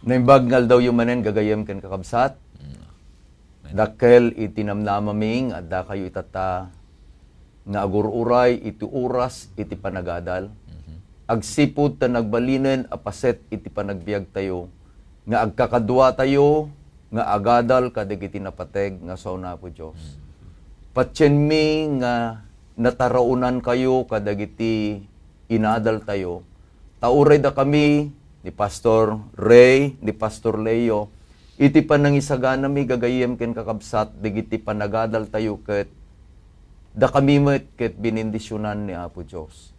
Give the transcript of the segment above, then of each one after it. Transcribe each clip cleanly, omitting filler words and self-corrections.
Naimbag ngal daw yung manen gagayem ken kakabsat. Dakkel itinamnamaming at da kayo itata nga agururay iti oras iti panagadal. Agsipud ta nagbalinen apaset iti panagbiag tayo nga agkakadwa tayo nga agadal kadagiti napateg nga sauna po Dios. Patyen mi nga nataraunan kayo kadagiti inadal tayo. Tauray da kami ni Pastor Ray, ni Pastor Leo, iti panangisagana mi gagayem ken kakabsat digiti panagadal tayo ket da kami met ket binindisyonan ni Apo Dios.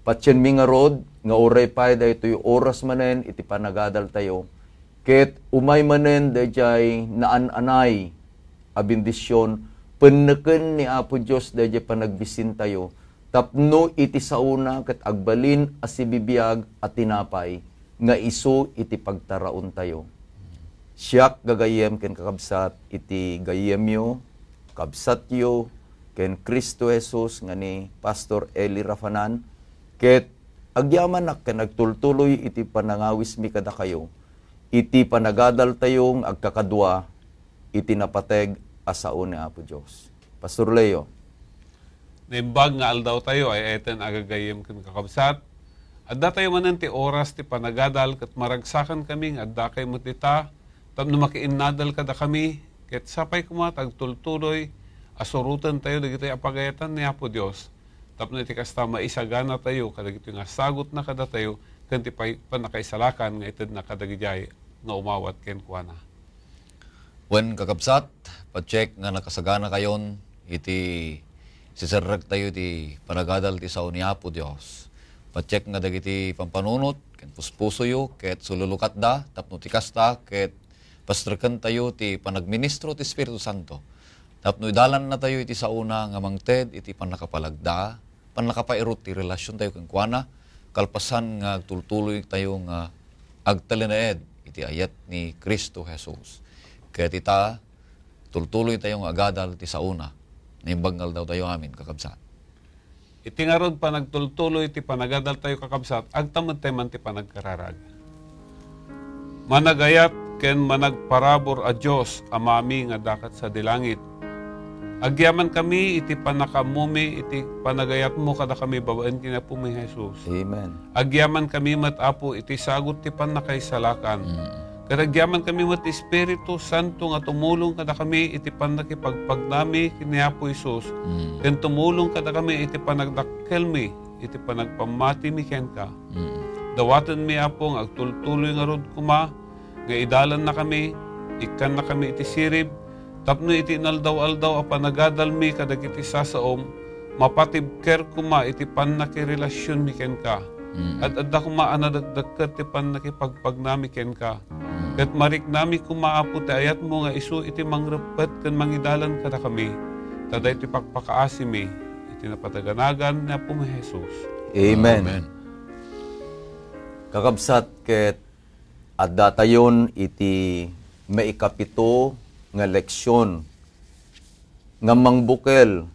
Patyen mi nga rod nga oray pay daytoy oras manen iti panagadal tayo ket umay manen dayjay naan-anay a bendisyon penneken ni Apo Dios dayjay panagbisin tayo tapno iti sauna ket agbalin a sibibiyag at tinapay nga isu iti pagtaraon tayo. Siyak gagayem ken kakabsat iti gayemyo, kabsatyo, ken Kristo Jesus nga ni Pastor Eli Rafanan, ket agyaman nak ken nagtultuloy iti panangawis mi kada kayo, iti panagadal tayong agkakadwa, iti napateg asao ni Apo Dios. Pastor Leo. Naimbag nga aldaw tayo ay eten agagayem ken kakabsat. Adda tayo manen ti oras ti panagadal ket maragsakan kami nga adda kay met ita tapno makiinnadal kada kami ket sapay kuma tagtultuloy asurutan tayo dagiti apagayatan ni Apo Dios tapno iti kasta maisagana tayo kadagiti nga sagot na kada tayo ken ti panakaisalakan nga ited na kadagijay nga umawat ken kuana. Wen kakabsat, pa-check nga nakasagana kayon iti sisarrag tayo ti panagadal ti sao ni Apo Dios. Pa-check nga dagiti pampanunot ken puspuso yo ket sululukat da tapno ti kasta ket pastraken tayo ti panagministro ti Espiritu Santo. Tapno idalan na tayo iti sauna nga mangted iti panakapalagda, panakapairot ti relasyon tayo ken kuana, kalpasan nga agtultuloy tayo nga agtalinaed iti ayat ni Kristo Jesus. Ket ita tultuloy tayo nga agadal ti sauna. Nimbanggal daw tayo amin kakabsat. Iti nga rod pa nagtultuloy ti panagadal tayo kakabsat, agtamad tayo man ti panagkararag. Managayat ken managparabor a Diyos amami nga dakat sa dilangit. Agyaman kami iti panakamumi iti panagayat mo kada kami babaen kina po mi Jesus. Amen. Agyaman kami matapo iti sagot ti panakaisalakan. Karagyaman kami mat Espiritu Santo nga tumulong kada kami iti panakipagpagnami kini Apo Jesus. Ken tumulong kada kami iti panagdakkel mi iti panagpamati mi ken ka. Dawaten mi Apo nga agtultuloy nga rod kuma nga idalan na kami ikan na kami iti sirib tapno iti naldaw-aldaw a panagadal mi kadagiti sasaom mapatibker kuma iti panakirelasyon mi ken ka. At adda kuma anadagdagket ti panakipagpagnami ken ka. Ket marik nami kumaapo ti ayat mo nga isu iti mangrepet ken mangidalan kada kami. Tada iti pakpakaasi mi iti napataganagan ni Apo mi Jesus. Amen. Kakabsat ket adda tayon iti maikapito nga leksyon nga mangbukel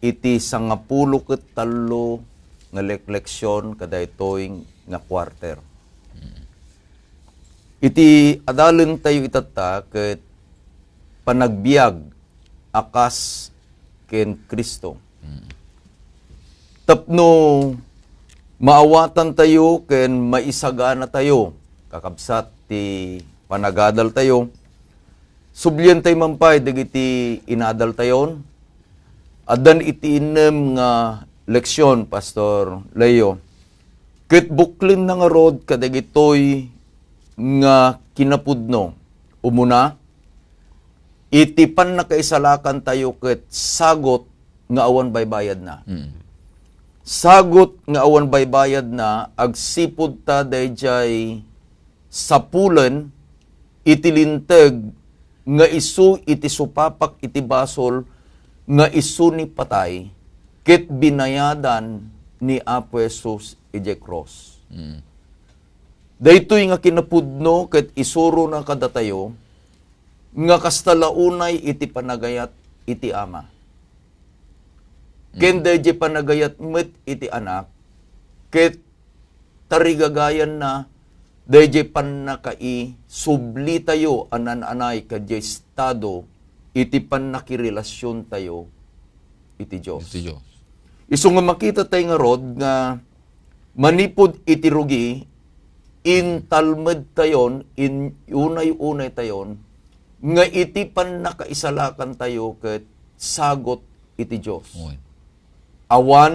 iti 13 nga leksyon kada itoy nga quarter. Iti adalen tayo itata ket panagbiag akas ken Kristo. Tapno maawatan tayo ken maisagana tayo kakabsat ti panagadal tayo. Sublyan tayo mampay dagiti inadal tayon. Addan iti inem nga leksyon Pastor Leo. Ket buklin na nga rod kadagitoy nga kinapudno. Umuna, iti panakaisalakan tayo ket sagot nga awan baybayad na. Sagot nga awan baybayad na, agsipod ta dayjay sapulen iti linteg nga isu iti supapak iti basol nga isu ni patay ket binayadan ni Apo Jesus iti cross. Daytoy nga kinapudno ket isuro na kada tayo nga kastalaunay iti panagayat iti ama. Ken dayjay panagayat met iti anak ket tarigagayan na dayjay pannakai subli tayo anan-anay kadya estado iti pannakirelasyon tayo iti Diyos. Iti Diyos. Isu nga makita tayo nga rod nga manipod iti rugi in talmed tayon, in unay-unay tayon, nga iti pannakaisalakan tayo ket sagot iti Diyos. Uwan. Awan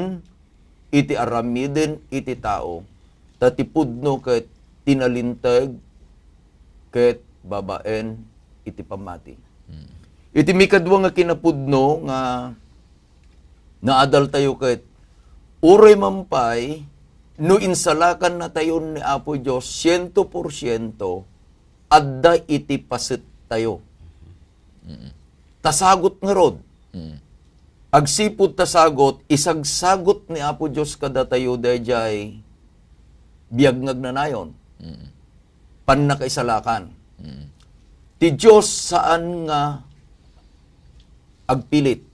iti aramiden iti tao, tatipudno ket tinalintag ket babaen iti pamati. Iti mikadwa nga kinapudno nga naadal tayo ket uray mampay no insalakan na tayo ni Apo Diyos 100% adda iti paset tayo. Tasagot nga rod. Agsipud tasagot, isagsagot ni Apo Diyos kada tayo dayjay biyag ngagnanayon. Pannakaisalakan. Ti Diyos saan nga agpilit.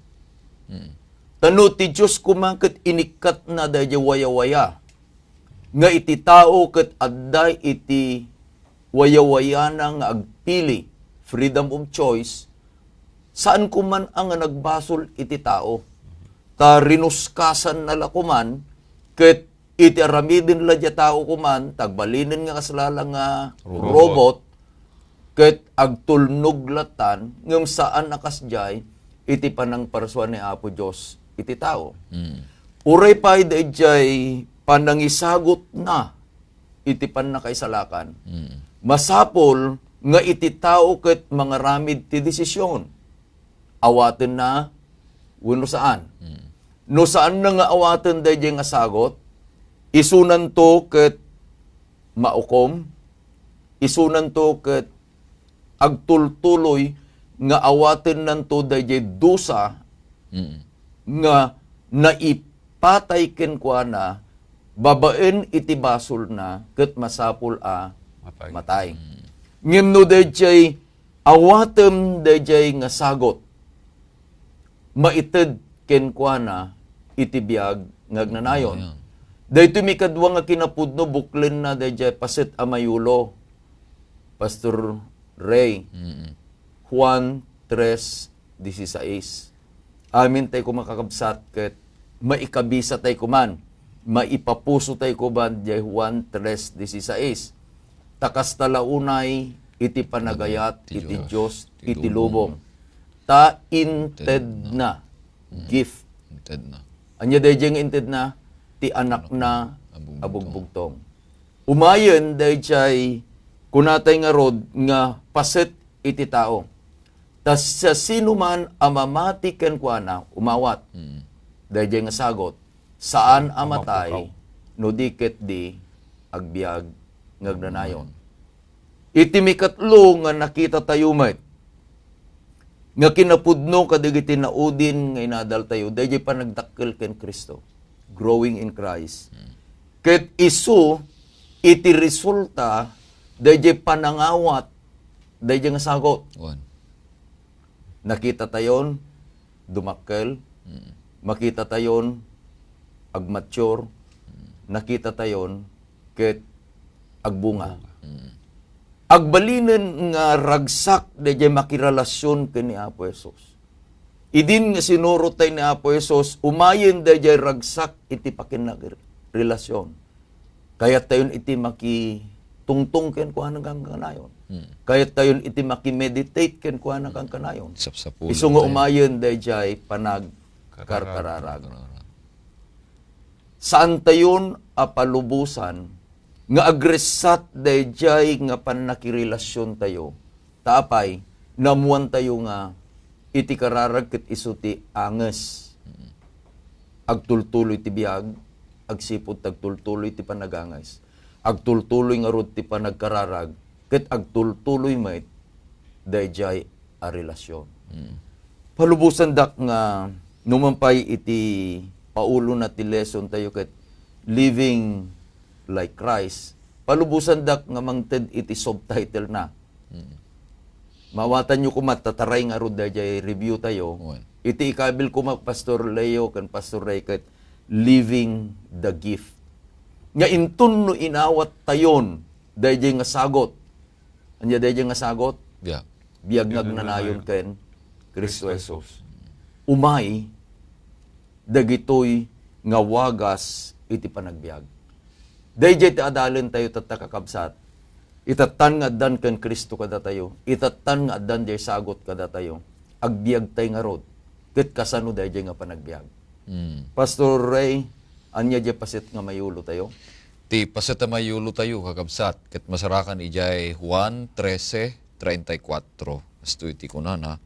Tano ti Diyos kumakit inikat na dayjay waya-waya. Nga iti tao ket adday iti waya-waya na nga agpili. Freedom of choice. Saan kuman ang nagbasol iti tao? Ta rinuskasan na lakuman, ket iti aramidin la dya tao kuman, tagbalinin nga kaslala nga robot, ket agtulnog latan, ngem saan nakasjay, iti panang parsuan ni Apo Diyos, iti tao. Uray pa dayjay panangisagot na, iti panakaisalakan. Masapol, nga iti tao ket mga ramid ti desisyon. Awaten na, wano saan. No saan na nga awaten dayjay nga sagot, isunan to ket maukom, isunan to ket agtultuloy nga awaten nanto dayjay dusa nga naipatay ken kuana babaen iti basol na ket masapul a matay. Ngem no dayjay awatem dayjay nga sagot maited ken kuana iti biag ngagnanayon. Daytoy mikadwa nga kinapudno buklen na dayjay paset a mayulo. Pastor Ray. Juan 3:16. Amin tay ko makakabsat ket maikabisa tay kuman. Maipapuso tay kuman dayjay Juan 3:16. Takas talaunay iti panagayat iti Dios iti lubong. Ta inted na gift. Inted na. Anya dayjay nga inted na ti anak na abugbugtong. Umayen dayjay kunatay nga rod nga paset iti tao. Tas sa sino man amamati ken kuana umawat. Dayjay nga sagot, saan amatay no diket di agbiag ngagnanayon. Iti mikatlo nga nakita tayo met nga kinapudno kadigiti naudin nga inadal tayo, dayjay panagdakkel ken Kristo, growing in Christ. Ket isu, iti resulta, dayjay panangawat, dayjay nga sagot. Nakita tayon, dumakkel, makita tayon, agmature, nakita tayon, ket agbunga. Agbalinen nga ragsak dayjay makirelasyon ken ni Apo Hesus. Idin nga sinurotay ni Apo Hesus, umayen dayjay ragsak iti pakinagrelasyon. Kaya tayon iti makitungtong ken kuana kang kanayon. Kaya tayon iti makimeditate ken kuana kang kanayon. Isu nga umayen dayjay panagkarkararag. Saan tayon apalubusan nga agresat dayjay nga pannakirelasyon tayo. Taapay, namuan tayo nga iti kararag ket isu ti anges. Agtultuloy ti biag, agsipud tagtultuloy ti panagangais. Agtultuloy nga rod ti panagkararag, ket agtultuloy met dayjay a relasyon. Palubusan dak nga numampay iti paulo na ti lesson tayo ket living like Christ, palubusan dak nga mangted iti subtitle na. Mawatan nyo kumat, tataray nga ro dayjay review tayo. Iti ikabil kumat Pastor Leo kan Pastor Ray ket living the gift. Nga intun no inawat tayon dayjay nga sagot. Anya dayjay nga sagot? Biya. Biyag nagnanayon ken Kristo Jesus. Umay, dagitoy nga wagas iti panagbiag. Dayjay ti adalin tayo tatakakabsat. Itatan nga addan ken Kristo kada tayo. Itatan nga addan jay sagot kada tayo. Agbiag tay nga rod. Ket kasano dayjay nga panagbiag. Pastor Ray, anya jay pasit nga mayulo tayo? Ti paseta mayulo tayo kakabsat. Ket masarakan ijay Juan 13:34. Asto iti kunana.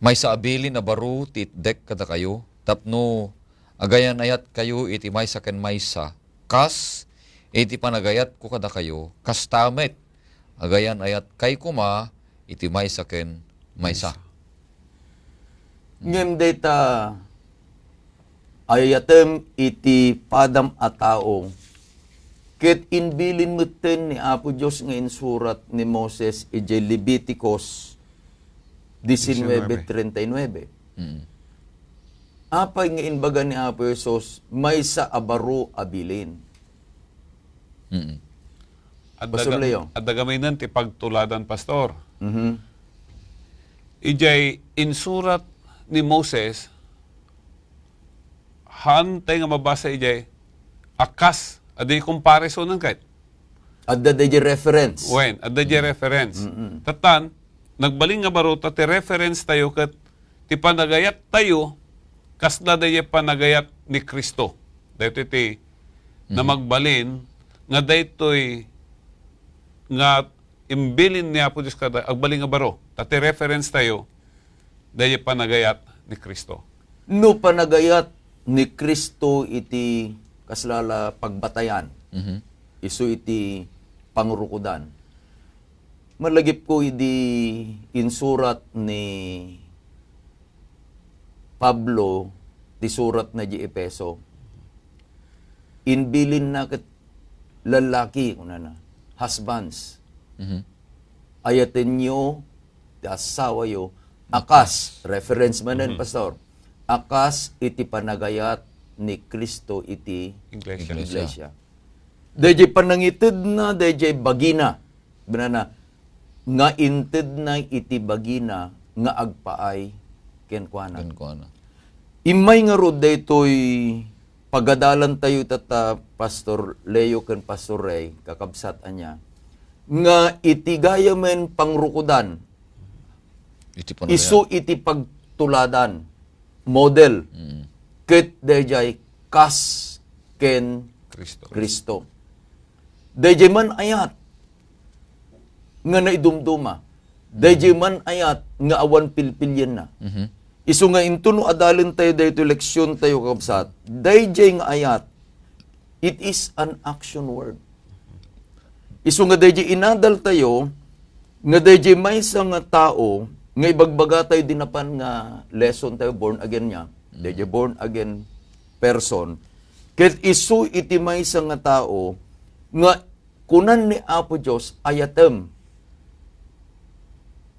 May saabili na baro ti itdek kada kayo. Tapno agayan ayat kayo iti maysa ken maysa. Kas iti panagayat ko kada kayo. Kas tamet. Agayan ayat kay kuma iti maysa ken maysa. Ngem data ayatem iti padam a tao. Ket inbilin meten ni Apo Dios nga insurat ni Moses ije Leviticus 19:39. Apay nga inbaga ni Apo Jesus may sa abaro abilin. Pastor Leo. At dagaminan ti pagtuladan, Pastor. Mhm. Ijay insurat ni Moses, hantay nga mabasa ijay, akas, aday comparison ng kahit. At the reference. When, at the reference. Tatan, nagbaling nga baruta, ti reference tayo kat ti panagayat tayo, kasla daye panagayat ni Kristo. Dito iti, na magbalin, nga daytoy nga imbilin ni Apo Diyos kada, agbaling nga baro. Tati reference tayo, daye panagayat ni Kristo. No panagayat ni Kristo iti kaslala pagbatayan. Isu iti pangurukudan. Malagip ko iti insurat ni Pablo ti surat na di Epeso. Inbilin na ket lalaki kunana, husbands. Ayaten nyo ti asawa yo akas, reference manen pastor. Akas iti panagayat ni Kristo iti Iglesia. Dayjay panangitid na, dayjay bagina. Binana, nga intid na iti bagina, nga agpaay kenkwana. Imay nga rod daytoy pagadalan tayo tata Pastor Leo ken Pastor Ray, kakabsat anya, nga iti gayamen pangrukudan, isu iti pagtuladan, model, ket dayjay kas ken Kristo. Dayjay man ayat nga naidumduma. Dayjay man ayat nga awan pilpilyen na. Isu nga intuno adalin tayo dayto leksyon tayo kabsat. Dayjay nga ayat, it is an action word. Isu nga dayjay inadal tayo nga dayjay maysa nga tao nga ibagbaga tayo dinapan nga lesson tayo born again niya. Dayjay born again person. Ket isu iti maysa nga tao nga kunan ni Apo Dios ayatem.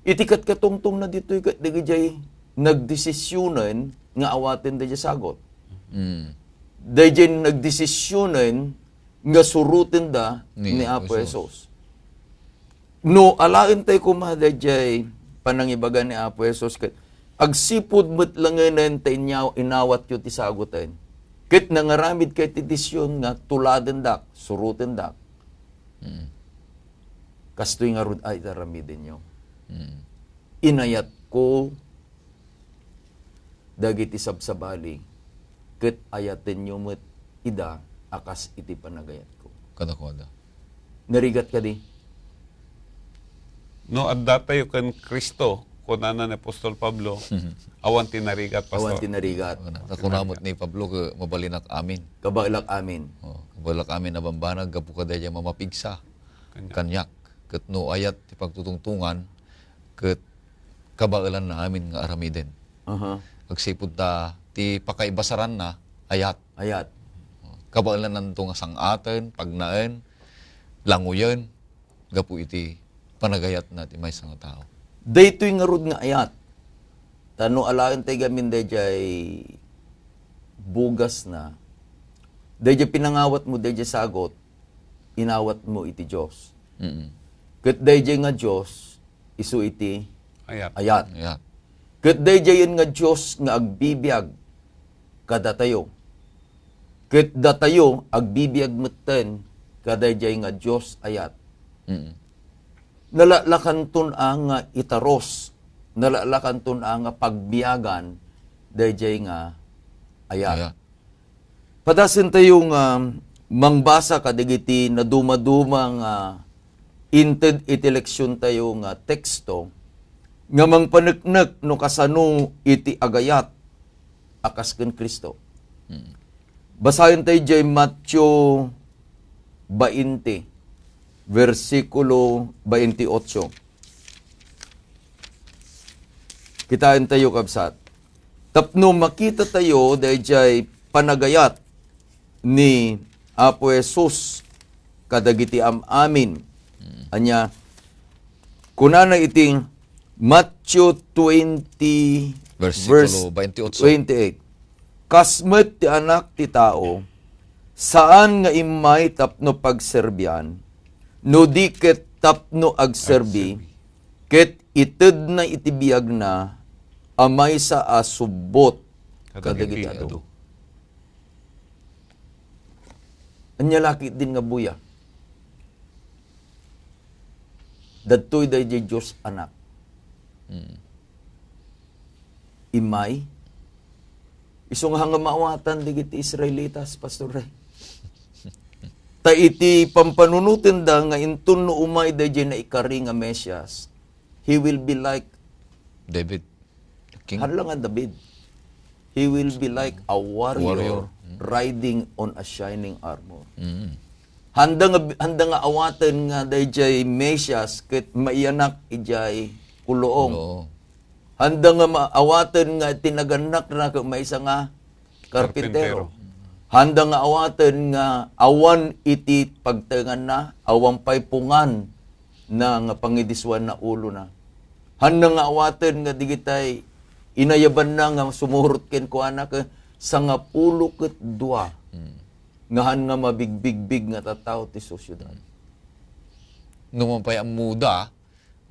Iti katungtong na ditoy ket dayjay nagdesisyonen nga awaten dayjay sagot. Dayjay nagdesisyonen nga surutin da ni Apo Jesus. No alain tay kuma dayjay panangibaga ni Apo Jesus ket agsipud met langenen tay inawat yu ti sagoten. Ket nangaramid kay ti desisyon nga tuladen dak, surutin dak. Kastoy nga rod ay taramidin nyo. Inayat ko dagiti sabsabali ket ayaten nyo met ida akas iti panagayat ko. Kada. Narigat ka di? No, adda tayo kan Kristo, kunana ni Apostol Pablo, awan tinarigat, Pastor. Awan tinarigat. Nakunamot ni Pablo ka mabalinak amin. Kabailak amin. Kabailak amin na bambanag gapu ka dayjay mamapigsa. Kanyak. Ket no ayat ti pagtutungtungan ket kabailan na amin nga aramiden. Agsipud ta ti pakaibasaran na ayat. Kabailan nanto nga sangaten, pagnaen, languyen, gapu iti panagayat na ti maysa nga tao. Daytoy nga rod nga ayat. Tano alaen tay gamin dayjay bugas na. Dayjay pinangawat mo dayjay sagot. inawat mo iti Diyos. Mm. Ket dayjay nga Diyos, isu iti Ayat. ayat. Yeah. Ket dayjayen nga Diyos nga agbibiyag kada tayo. Ket datayo agbibiyag metten kadayjay nga Diyos ayat. Mm. Nalalakanton nga itaros, nalalakanton nga pagbiyagan dayjay nga ayat. Yeah. Padasin tayo nga mangbasa kadigiti na dumaduma nga inted iti leksyon tayo nga teksto nga mangpaneknek no kasano iti agayat akas ken Kristo. Basahin tayo jay Matthew 20 versikulo 28. Kitain tayo kabsat. Tapno makita tayo dayjay panagayat ni Apo Jesus kadagiti amin. Anya kunana iting Matthew 20 Versikulo verse 28. Kasmet ti anak ti tao, saan nga imay tapno pagserbian, no di ket tapno agserbi, ket ited na itibiyag na, amay sa asubot kadagiti adu. Anya laki din nga buya. Dadtoy dayjay Diyos anak. Imay, isong hanga maawatan digiti Israelitas, Pastor Ray. Ta iti pampanunutin da nga intun no umay dayjay na ikari nga Mesyas, he will be like David, the king. hadlang nga David. He will be like a warrior, Warrior. riding on a shining armor. Mm. Handa nga awaten nga dayjay Mesyas ket maiyanak ijay kuloong. Oo. Handa nga maawaten nga tinaganak na may isa nga karpintero. Handa nga awaten nga awan iti pagtengan na, awang paypungan na nga pangidiswan na ulo na. Handa nga awaten nga digitay inayaban na nga sumurot ken kuana ka sa nga pulo ket dua. Ngahan nga mabigbigbig nga tataw ti sosyudad. Numampay ang muda,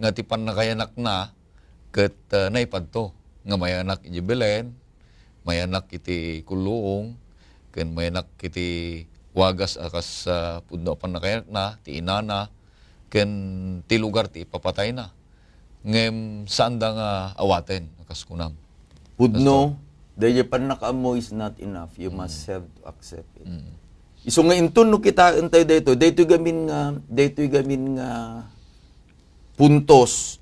nga ti panakayanak na, ket naipadto. Nga may anak iti Belen, may anak iti Kuluong, ken may anak iti wagas akas pudno panakayanak na, ti inana, ken ti lugar ti ipapatay na. Ngem saan da nga awaten, akas kunam. Pudno, dahil panakamo is not enough. You must have to accept it. Iso nga intun no kita entay daytoy gamin nga puntos.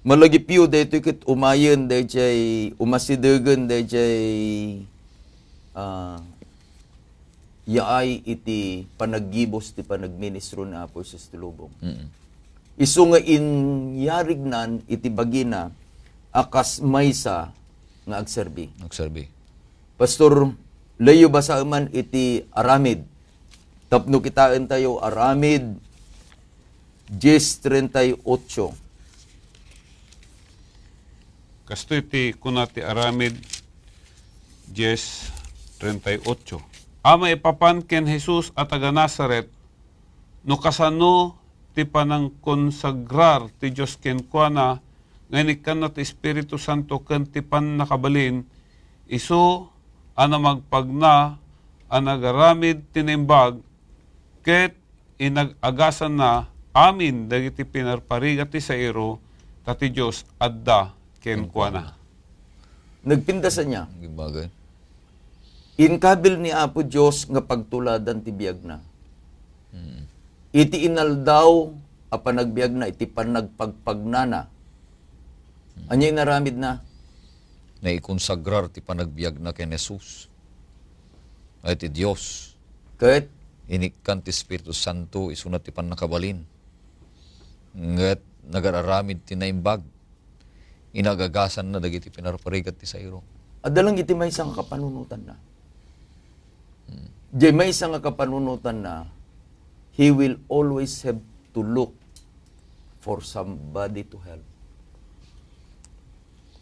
Malagi piyo daytoy ket umayen dayjay umasidegen dayjay yaay iti panaggibos ti panagministro ni Apo Jesus ti lubong. Isu nga inyarignan iti bagina akas maysa nga agserbi. Nagserbi. Pastor, layo ba sa man iti aramid? Tapno kitain tayo aramid 10:38. Kasto iti kunati aramid 10:38. Ama ipapan ken Jesus at taga Nazaret, no kasano ti panang konsagrar ti Diyos ken kuana, ngayon kan na ti Espiritu Santo ken ti pan nakabalin, iso ana magpagna, anagaramid tinimbag, ket inagagasan na amin dagiti pinarparigat ti sairo, tati Diyos adda ken kuana. Nagpindasan niya. Gibagay. Inkabil ni Apo Diyos nga pagtuladan ti biyag na. Iti inaldaw a panagbiag na, iti panagpagpagnana. Anya inaramid na? Na ikonsagrar ti panagbiag na ken Jesus. Ay ti Dios. Ket Inikkan ti Espiritu Santo isunat ti panakabalin. Ngat nagararamid ti naimbag. Inagagasan na dagiti pinarparigat ti sayro. adalang iti may isang kapanunutan na. Di may isang kapanunutan na, he will always have to look for somebody to help.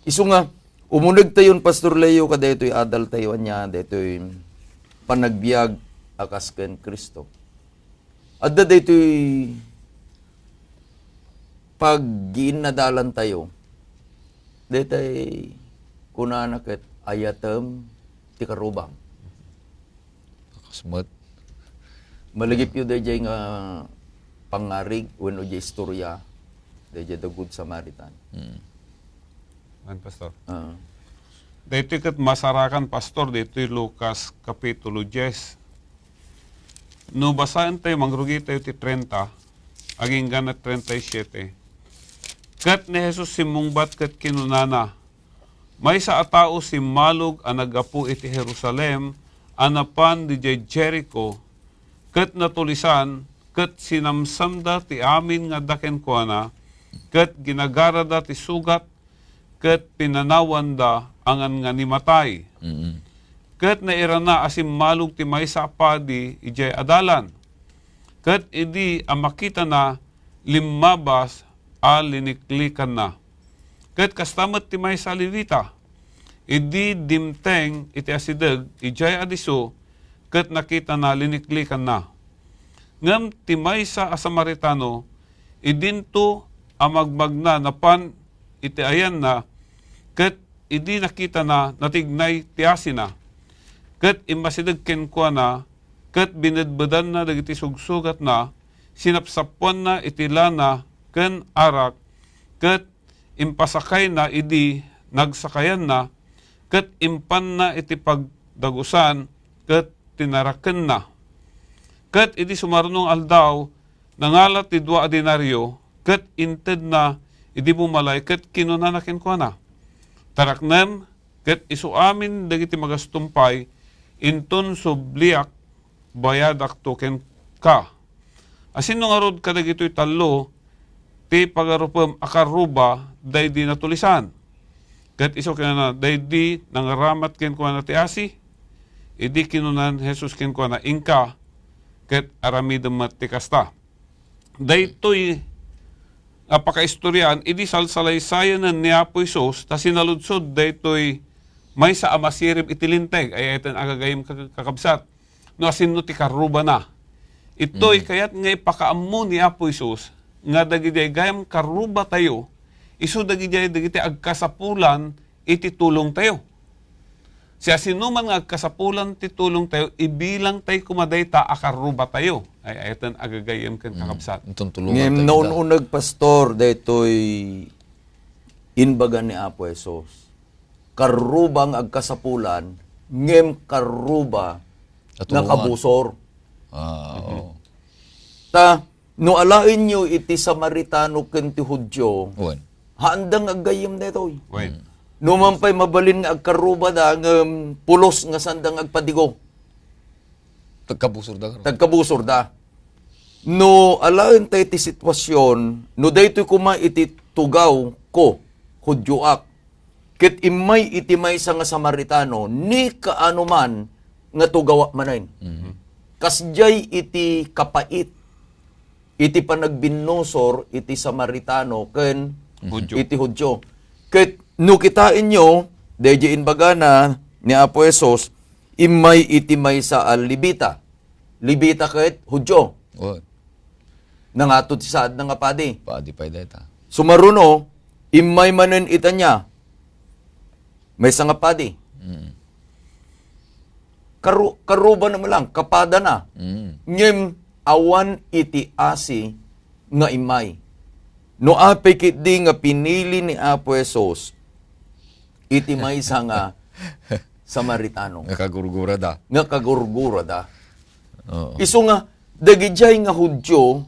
Isu nga, umunag tayon Pastor Leo kada ito'y adal tayo niya, ito'y panagbiag akas ken Kristo. Adda daytoy pag ginadalan tayo, daytay kunana ket ayatem ti karubang. Kasmat. Maligip yu dayjay nga pangarig wenno jay istorya dayjay the Good Samaritan. Ayan, Pastor. Ah. Dito kat masarakan, Pastor, dito Lucas Kapitulo 10. No basahan tayo, mangrugi tayo ti 30, aging ganat 37. Kat ni Jesus simungbat kat kinunana, may sa atao si malug ang nagapu iti Jerusalem, anapan di Jericho, kat natulisan, kat sinamsamda ti amin nga daken kuana, kat ginagarada ti sugat, kat pinanawanda angan nga nimatay. Kat nairana asim malug ti maysa padi ijay adalan. Kat idi ang makita na limabas a liniklikan na. Kat kastamat ti maysa levita. Idi dimteng iti asideg ijay adiso kat nakita na liniklikan na. Ngam ti maysa a Samaritano idinto a magmagna napan iti ayan na kat idi nakita na natignay ti asina. Kat imasidag kenkwa na, kat binadbadan na dagiti sugsugat na, sinapsapuan na itilana ken arak, kat impasakay na idi nagsakayan na, kat impan na iti pagdagusan, kat tinaraken na. Kat idi sumarunong aldaw, nangalat ti 2 denaryo, kat inted na idi bumalay, kat kinunanakin ko na. Taraknem, kat isuamin dagiti magastumpay, inton subliak bayadak token ka. Asin nung arod kadagito'y talo, ti pagarupam akaruba, day di natulisan. Kat iso kaya na, day di nangaramat ken kwa na ti asi, idi kinunan Jesus ken kwa na ingka, kat aramidam mat ti kasta. Day to'y apakaistoryan, idi salsalaysayan na ni Apo Isos, ta sinaludsod, day to'y may sa amasirib itilinteg, ay ito agagayim kakabsat. No asin no ti karuba na. Ito'y kayat nga ipakaammo ni Apo Isus, nga dagiday gayam karuba tayo, iso dagiday dagiti agkasapulan, iti tulong tayo. Siya sinuman nga agkasapulan ti tulong tayo, ibilang tayo kumaday ta akaruba tayo. Ay ito agagayim kan kakabsat. Itong tulungan Ngem tayo. noon unag pastor daytoy inbagan ni Apo Esos. Karubang agkasapulan, ngem karuba na kabusor. Oo. Ta, no alain nyo iti Samaritano ken ti Hudyo, Uwan. handang aggayem detoy. Wait. No mampay mabalin nga agkaruba da, ngem pulos nga sandang agpadigo. Tagkabusor da karon. Tagkabusor da. No alain tayo ti sitwasyon, no daytoy kuma iti tugaw ko, Hudyoak, ket imay iti maysa nga Samaritano, ni kaano man nga tugawa manayn. Kasjay iti kapait, iti panagbinosor, iti Samaritano, ken Hudyo. iti Hudyo. Ket no kitain nyo, deje inbaga na ni Apo Esos, imay iti maysa a Libita. Libita ket Hudyo. Uwan. Nangatod si saad nga padi. Paadi pa deta. Sumaruno, imay manen ita niya, may nga padi. Karuba naman lang, kapada na. Ngem awan iti asi nga imay. No apikit di nga pinili ni Apo Esos, iti may nga Samaritano. Nakagurgura da. Nga kagurgura da. Oo. Iso nga, dagijay nga Hudyo,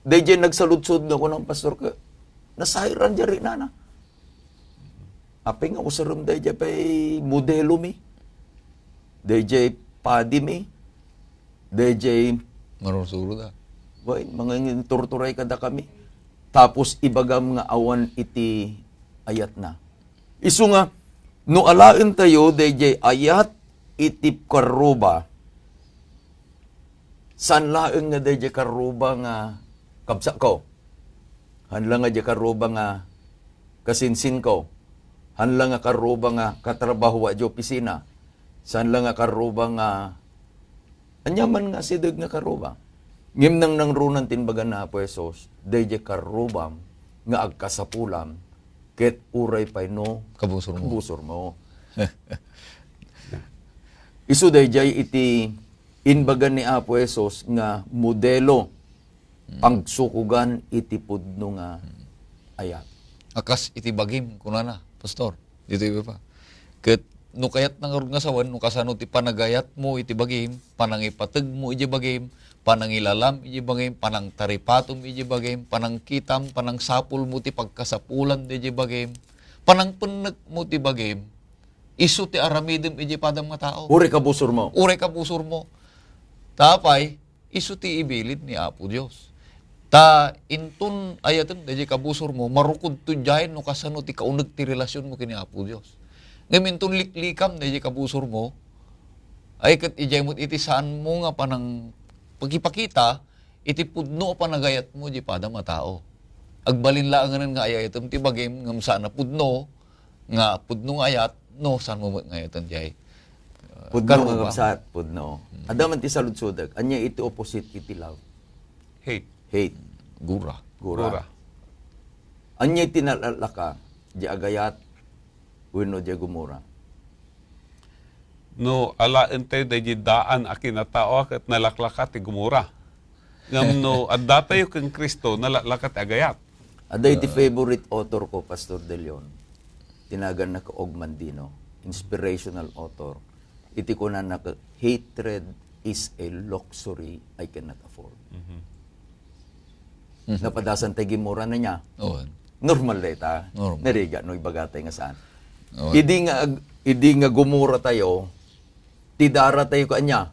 dagijay nagsaludsod nga ko ng pastor ka, nasairan dyan na na. Apay nga usaram dagijay pa'y modelo mi. Dagijay padi mi. Dagijay, Marusuro da. mga torturay kada kami. Tapos ibagam nga awan iti ayat na. Iso nga, no alain tayo, dagijay ayat iti karuba, san laeng nga dagijay karuba nga kabsa ko. Hanlang nga dagijay karuba nga kasinsin ko. Hanlang nga karuba nga katrabaho di opisina. San lang nga karuba nga anyaman nga sidag nga karuba. Ngim nang runan tinbagan na Apo Jesus, dayjay karubam nga agkasapulam, ket uray pay no Kabusor mo. kabusor mo. Isu dayjay iti inbagan ni Apo Jesus nga modelo pagsukugan iti pudno nga ayat. Akas iti bagim, kunana, pastor. Dito iba pa. Ket no kayat nang nga sawan, no kasano ti panagayat mo iti bagim, panangipateg mo iti bagim, panangilalam iti bagim, panang taripatom iti bagim, panang kitam, panang sapul mo ti pagkasapulan iti bagim, panang peneg mo ti bagim, isu ti aramidem iti padam nga tao. Uri kabusor mo. Ure ka pusur mo. Tapay, isu ti ibilid ni Apo Dios. Ta intun ayaten dahi kabusor mo, marukod tu jayin no kasano ti kauneg ti relasyon mo kini Apo Dios. Ngayon intun liklikam dahi kabusor mo, ay kat ijay mo iti saan mo nga panang pagipakita, iti pudno panagayat mo di pada matao. Agbalin laangan nga ayatem ti bagim ngam saan na pudno nga ayat no saan mo ngayaten jay. Pudno Karon nga ba? kapsat, pudno. Adaman ti saludsudag, anya iti opposite iti love. Hate. Hate. Gura. Gura. Anya iti nalalaka, di agayat, wenno di gumura. No, ala ente dahi daan akinatao kat nalaklaka ti gumura. Ngam no, adda tayo kang Kristo, nalaklaka ti agayat. Ada iti favorite author ko, Pastor De Leon. Tinagan na ka Ogmandino. Inspirational author. Iti ko na hatred is a luxury I cannot afford. Napadasan tayo gimura na niya. Oo. Normal data. Normal. Nariga, no ibagatay nga saan. Oo. Idi nga gumura tayo, tidara tayo kanya.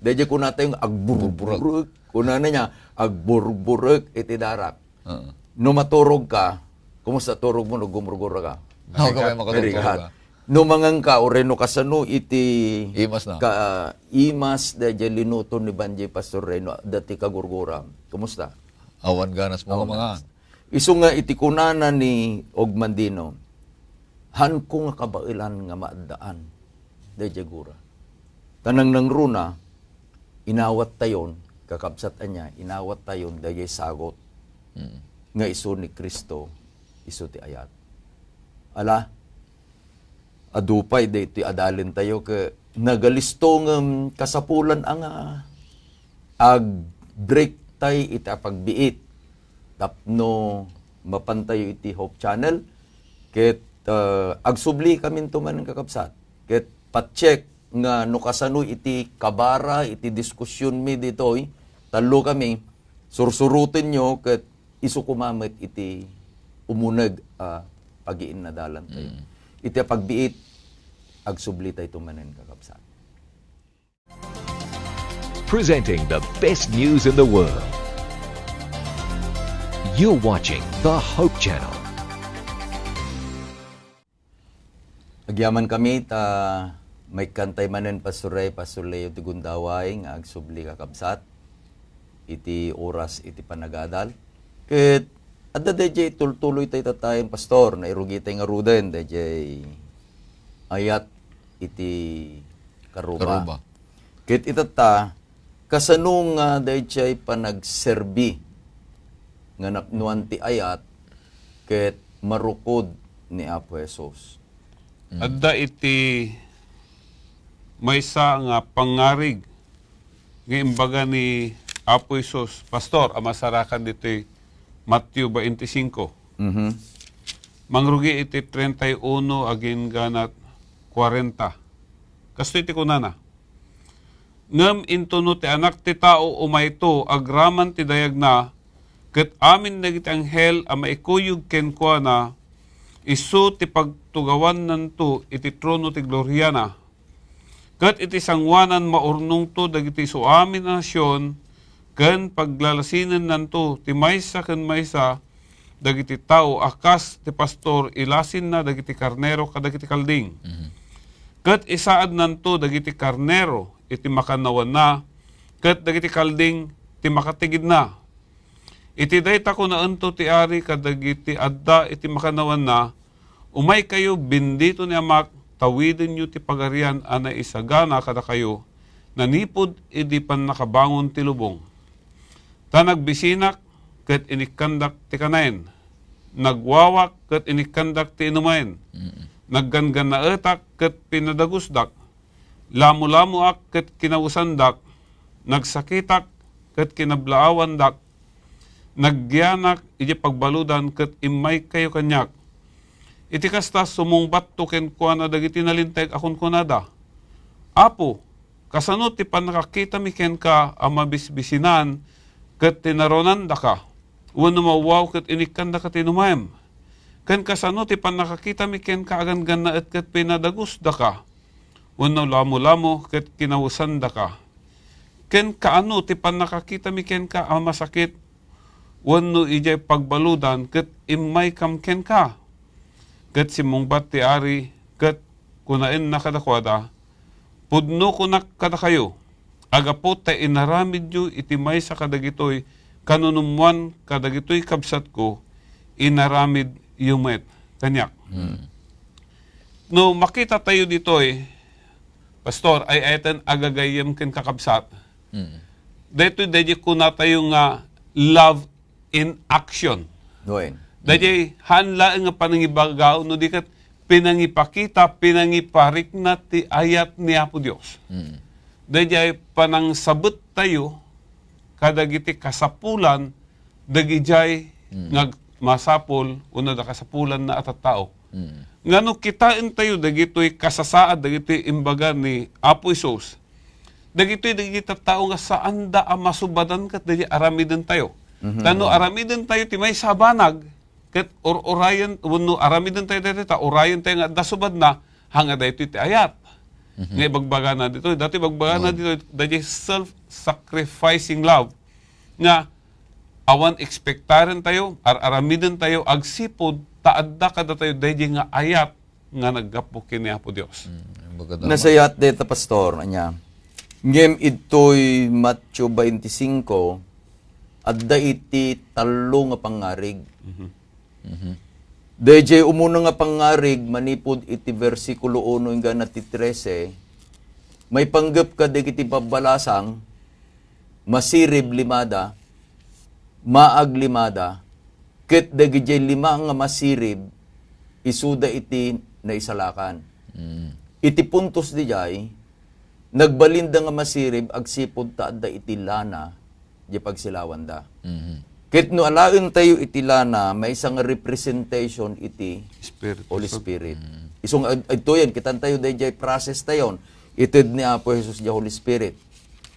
Dahil ko na tayo agburburug. Kuna na niya, agburburug iti darak. Oo. No maturog ka, kumusta turog mo no gumurgura ka? How ka may makatutulog Narigat. ka? No mangang ka, o reno kasano iti Imas na. imas dahil linuto ni Banjay Pastor Reno, dati kagurgura. Kumusta? Awan ganas mo mga. Isu nga iti kunana ni Ogmandino, han ko nga kabailan nga maadaan, dahil gura. Tanang nang runa, inawat tayon, kakabsatan niya, inawat tayon, dahil sagot, nga iso ni Kristo, iso ti ayat. Ala, adupay, dahil ti adalin tayo, ka nagalistong kasapulan ang ag-break tay iti pagbiit. Tapno mapantayo iti Hope Channel. Ket agsubli kami tuman ng kakabsat. Ket patcheck nga no kasano iti kabara, iti diskusyon mi ditoy. Talo kami. Sursurutin nyo ket isu kumamit iti umunag pagiin na dalan tayo. Iti pagbiit, agsubli tayo tuman ng kakabsat. Presenting the best news in the world. You're watching the Hope Channel. Agyaman kami may kantay manen Pastor Leo ti Gundaway nga agsubli kakabsat iti oras iti panagadal. Ket adda DJ tultuloy tayo tatayin pastor na irugi tayo nga ruden DJ ayat iti karuba. Ket itata kasanung nga DJ panagserbi nga napnuan ti ayat ket marukod ni Apo Jesus. Adda iti maysa nga pangarig nga imbaga ni Apo Isus. Pastor, amasarakan dito Matthew 25. Mangrugi iti 31 agin ganat 40. Kasto iti kunana. Ngem intuno ti anak ti tao umayto agraman ti dayag na ket amin dagiti anghel a maikuyog kenkwana isu ti pagtugawan nanto iti trono ti gloryana. Ket iti sangwanan maurnong to dagiti suamin na nasyon ken paglalasinan nanto ti maysa ken maysa dagiti tao akas ti pastor ilasin na dagiti karnero kadagiti kalding. Ket isaad nanto dagiti karnero iti makanawan na ket dagiti kalding ti makatigid na. Iti dayta ko na ento ti ari kadagiti adda iti makanawan na, umay kayo bindito ni Amak, tawidin nyo ti pagarian ana isagana kada kayo, nanipod idi pan nakabangon ti lubong. Nagbisinak ket inikandak ti kanayen. Nagwawak ket inikandak ti inumayen. Naggangan na etak ket pinadagusdak. Lamu-lamuak ket kinawusandak. Nagsakitak ket kinablaawandak. Nagyanak iti pagbaludan ket imay kayo kanyak. Iti kasta sumungbat to ken kuana dagiti nalinteg akon kunada. Apo, kasano ti panakakita mi ken ka ang mabisbisinan ket tinaronan da ka. Wano mawaw ket inikan da ka tinumayem. Ken kasano ti panakakita mi ken ka agan ganaet ket pinadagus da ka. Wano lamo-lamo ket kinawusan da ka. Ken kaano ti panakakita mi ken ka ang masakit. Wano ijay pagbaludan ket imay kam ken ka. Ket simungbat ti ari ket kunain na kadakwada. Pudno kunak kada kayo. Agapo ta inaramid yu iti may sa kadagitoy kanunumuan kadagitoy kabsat ko inaramid yumet. Kanyak. No makita tayo ditoy, Pastor, ay etan agagayem ken kakabsat. Dito dadya kuna tayo nga love in action. Noen. Dadya hanla nga panangibagaw no di kat pinangipakita, pinangiparik na ti ayat ni Apo Dios. Dadya panang sabot tayo kadagiti kasapulan dagijay nga masapol una da kasapulan na atatao. Ngano kitain tayo dagitoy kasasaad dagitoy imbaga ni Apo Isus. Dagitoy dagiti tao nga saan da ang masubadan kat dagiti aramiden tayo. Tano aramiden tayo ti may sabanag ket orayan wenno aramiden tayo dito ta orayan tayo nga dasubad na hanga daytoy ti ayat. Nga bagbaga na dito dati bagbaga na dito dagiti self-sacrificing love nga awan ekspektaren tayo aramiden tayo agsipod taadda kada tayo daydi nga ayat nga naggapo kini Apo Dios. Nasayat deta pastor anya. Ngem ito'y Matthew 25 adda iti talo nga pangarig. DJ umuna nga pangarig manipod iti versikulo 1 hanggang iti 13 may panggap ka dagiti pabalasang masirib limada maag limada ket dagiti lima nga masirib isuda iti naisalakan. Iti puntos dijay nagbalinda nga masirib agsipod taadda iti lana di pagsilawan da. Ket no alaen tayo iti lana may isang representation iti Spirit. Holy Spirit. Isong ito yan kitan tayo dijay process tayon ited ni Apo Jesus di Holy Spirit.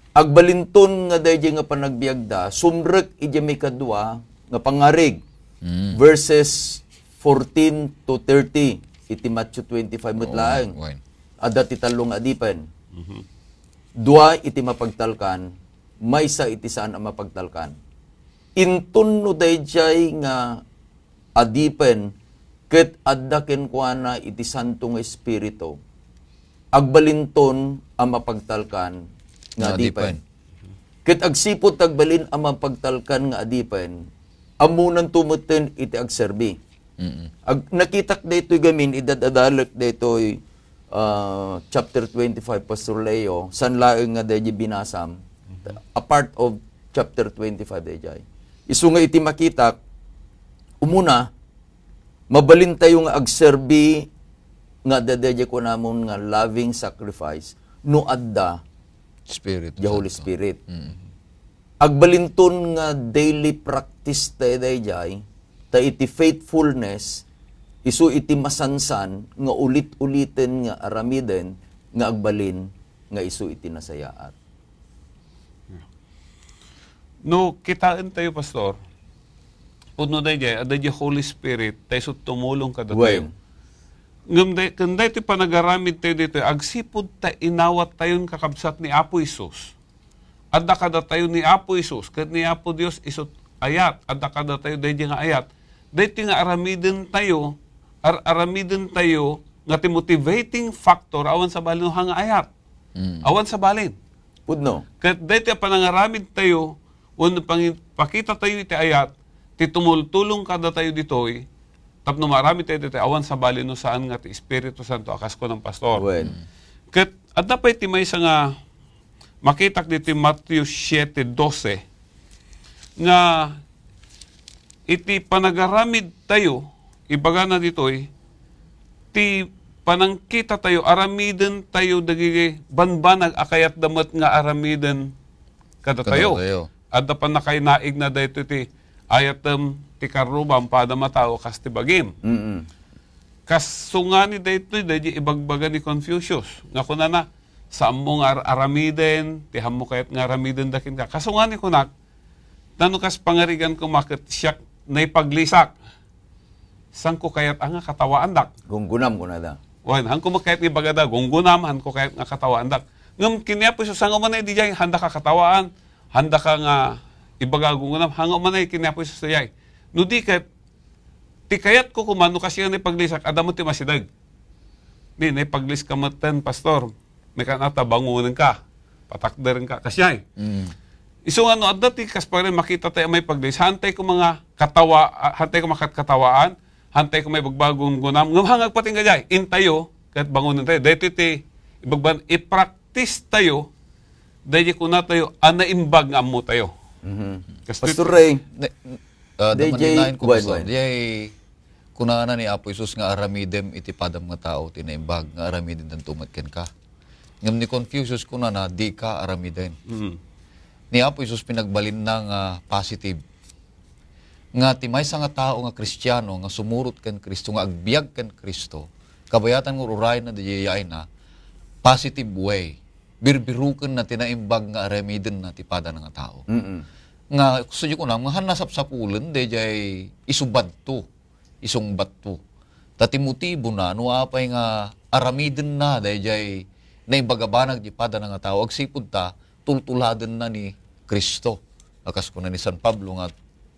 Agbalinton nga dijay nga panagbiagda sumrek iti may kadwa nga pangarig. Verses 14 to 30 iti Matthew 25 metlaeng. Adda ti talong adipen. Dua iti mapagtalkan, maysa iti saan ang mapagtalkan. Intun no dayjay nga adipen ket adda ken kuana iti santo nga espiritu. Agbalinton ang mapagtalkan nga adipen. Ket agsipot tagbalin ang mapagtalkan nga adipen, amunan tumuten iti agserbi. Nakitak daytoy gamin idadadalek daytoy chapter 25 Pastor Leo sanlaeng nga dayjay binasam a part of chapter 25 dayjay. Isu nga iti makitak umuna mabalin tayo nga agserbi nga dayjay ko namon nga loving sacrifice no adda Spirit. the Holy Spirit. Agbalinton nga daily practice tayo dayjay ta iti faithfulness isu iti masansan nga ulit-uliten nga aramiden nga agbalin nga isu iti nasayaat. No kitain tayo pastor. Puno dayjay adda Holy Spirit tayo tumulong kada tayo. Ngem iti panagaramid tayo dito agsipod ta inawat tayon kakabsat ni Apo Isus. Adda kada tayo ni Apo Isus ket ni Apo Dios isut ayat adda kada tayo dayjay nga ayat. Dito nga aramiden tayo nga motivating factor awan sa balin nga ayat. Awan sa balin. Pudno. Ket dito panangaramid tayo when pakita tayo iti ayat ti tumultulong kada tayo ditoy tapno marami tayo dito awan sa balin no saan nga ti Espiritu Santo akas ko ng pastor. Ket adda pa iti maysa nga makitak dito Matthew 7:12. nga iti panagaramid tayo, ibaga na ditoy, ti panangkita tayo, aramiden tayo dagigi banbanag akayat damat nga aramiden kada tayo. Adda pa na kay naig na dito ti ayatem ti karubam pada matao kas ti bagim. Kas sungani dito dahi ibagbaga ni Confucius. Nga kuna na, saan mo nga aramiden, tiham mo kayat nga aramiden dakin ka. Kasungani kunak, nanukas pangarigan ko makit siyak na ipaglisak. San ko kayat ang katawaan dak? Gunggunam ko na da. Wan, han ko makayat ni bagada, gungunam, han ko kayat nga katawaan dak. Ngam kinyapo siya, saan man ay di jay, handa ka katawaan, handa ka nga ibaga gungunam, hanga man ay kinyapo siya sayay. No di kat, ti kayat ko kumano kasi nga ipaglisak, adamo ti masidag. Di, na ipaglis ka matan, pastor, may kanata, bangunan ka, patakdarin ka, kasyay. Iso nga no, at dati kas pa rin makita tayo may pagdays, hantay ko mga hantay ko makatawaan, hantay ko may bagbagong gunam, hangag pating gajay, intayo, kahit bangunan tayo. Dahil iti, ibagban, i-practice tayo, dahil ko na tayo, anaimbag nga mo tayo. Pastor Ray, Damaninain ko Why? po, diyay, kunana ni Apo Isus nga aramidem iti padam nga tao, tinaimbag nga aramidem dan tumatken ka. Ngam ni Confucius kunana, di ka aramiden. Ni Apo Isus pinagbalin na nga positive. Nga timay sa nga tao nga Kristiyano, nga sumurot kan Kristo, nga agbiag kan Kristo, kabayatan nga uray na dijayay na, positive way. Birbirukan na tinaimbag nga aramiden na tipada nga tao. Nga, gusto ko na, nga hanasap-sapulan, dijay isubad to, isong bato. Tati motibo na, apay nga aramiden na, dijay naibagabanag di pada nga tao, agsipod ta, tultuladan na ni Kristo. Akas ko na ni San Pablo nga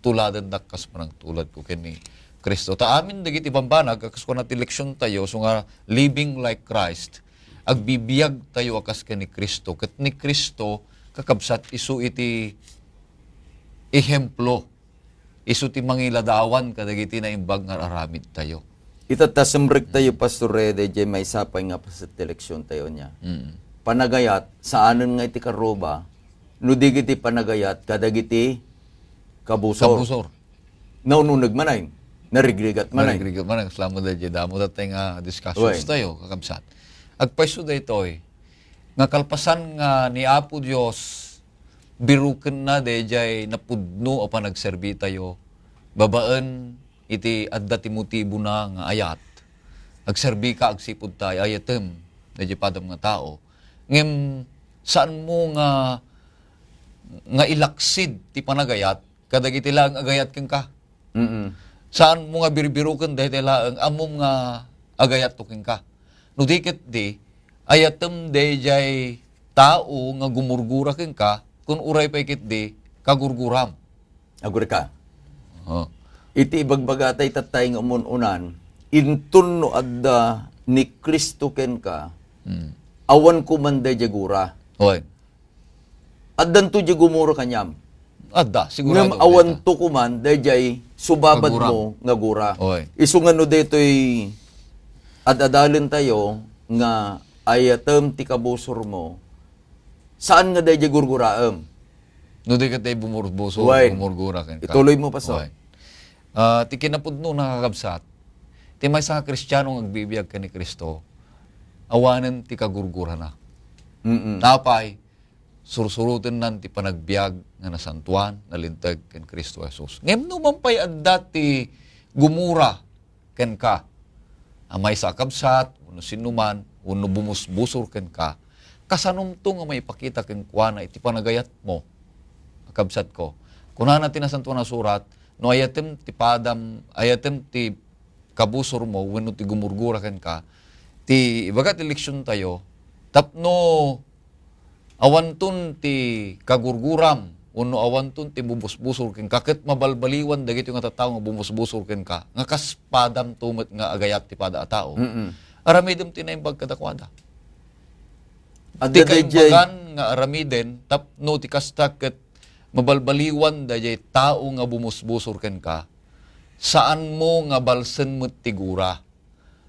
tuladan dakkas manang tulad ko ken ni Kristo. Ta amin dagiti bambanag akas ko na ti leksyon tayo so nga living like Christ. Agbibiyag tayo akas ken ni Kristo. Ket ni Kristo kakabsat isu iti ehemplo. Isu ti mangiladawan kadagiti na imbag nga aramid tayo. Itatasamrek tayo, Pastor Rede, jay may sapay nga pa sa teleksyon tayo niya. Panagayat, saanan nga iti karoba, no digiti panagayat, kadagiti kabusor. Kabusor. Naununag manay, narigrigat manay. Narigrigat manay. Salamat dahil damo datay nga discussions tayo, kakabsat. Agpaiso da ito nga kalpasan nga ni Apo Diyos, biruken na dahil napudno o panagserbi tayo, babaan iti adda ti motibo na nga ayat. Agserbi ka, agsipod tayo, ayatem, dahil padam nga tao. Ngem, saan mo nga ilaksid ti panagayat, kadagiti lang agayat keng ka. Saan mo nga birbirukan dahil lang among nga agayat to keng ka. No dikit di, ayatem dahil tao nga gumurgura keng ka, kung uray pa ikit di, kagurguram. Agur ka. Iti ibagbagatay tatay nga umununan, intun no adda ni Kristo ken ka, awan ko man day jagura. Hoy. Addan to jagumura kanyam. Adda, sigurado. Ngam awan to kuman day jay subabad Kagura. mo nga gura. Hoy. Isu nga no detoy adadalin tayo nga ayatem ti kabusor mo. Saan nga day jagurguraem? No di ka tayo bumurbuso, Hoy. bumurgura ken ka. Ituloy mo pa so. Hoy. Ti kinapudno nakakabsat, ti may sa Kristiyano agbibiyag ka ni Kristo, awanan ti kagurgura na. Napay, sursurutin nan ti panagbiag nga nasantuan, nalintag ken Kristo Jesus. Ngem no mampay adda ti gumura ken ka, amay sa kabsat, uno sinuman, uno bumusbusor ken ka, kasanumto nga may ipakita ken kuana iti panagayat mo, kabsat ko. Kunana ti nasantuan na surat, no ayatem ti padam, ayatem ti kabusor mo, wenno ti gumurgura ken ka, ti ibagat eleksyon tayo, tapno awantun ti kagurguram, uno awantun ti bubusbusor ken ka, ket mabalbaliwan dagiti nga tattao nga bumusbusor ken ka, nga kas padam tumet nga agayat ti pada a tao. Aramidem ti naimbag kadakwada. Ti kaimbagan nga aramiden, tapno ti kasta ket mabalbaliwan dayay tao nga bumusbusor ken ka, saan mo nga balsen mo tigura?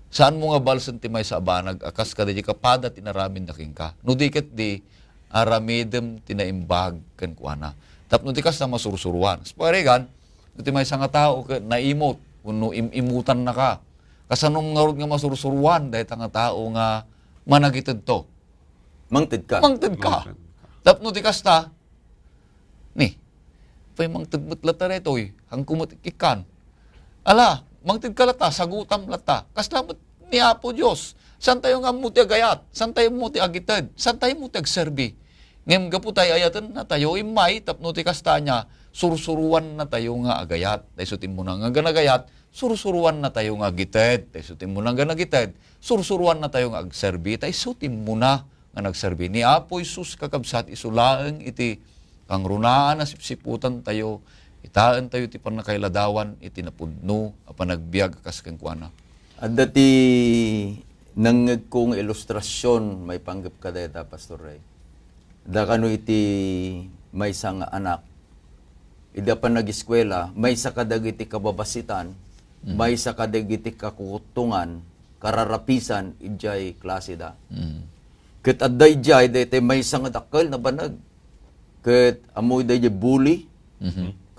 Saan mo nga balsen ti may sa abanag, akas ka dayay kapada tinaramin na king ka? No diket di, aramidem tinaimbag ken kuana. Tapno ti kas na masursuruan. Sparigan, iti may isang tao naimot, kuno imutan na ka. Kasanong nga nga masursuruan, dahil nga tao nga managitid to. Mangtid ka. Mangtid ka. Tapno ti kas na, ni, pa'y mangtid mo't lata reto hang kumot ikan. Ala, mangtid ka lata, sagutam lata. Kas lamot ni Apo Diyos. San tayo nga mo ti agayat? San tayo mo ti agitid? San tayo mo ti agserbi? Ngem gapu tayo ayatan na tayo imay tapno ti kasta niya sursuruan na tayo nga agayat. Tayo sutin mo na nga ganagayat, sursuruan na tayo nga agitid. Tayo sutin mo na nga nagitid, sursuruan na tayo nga agserbi. Tayo sutin mo na nga nagserbi. Ni Apo Isus kakabsat isulaeng iti kang runaan na sipsiputan tayo. Itaan tayo ti panakailadawan iti napudno a panagbiag kas ken kuana. At dati nangag kong ilustrasyon may panggap ka deta, Pastor Ray. Da kano iti may isang anak. Ida pa nag-eskwela, may sa kadag iti kababasitan, may sa kadag iti kakutungan, kararapisan, ijay klase da. Ket adday ijay, dete may isang adakal na banag. Ket amoy day bully,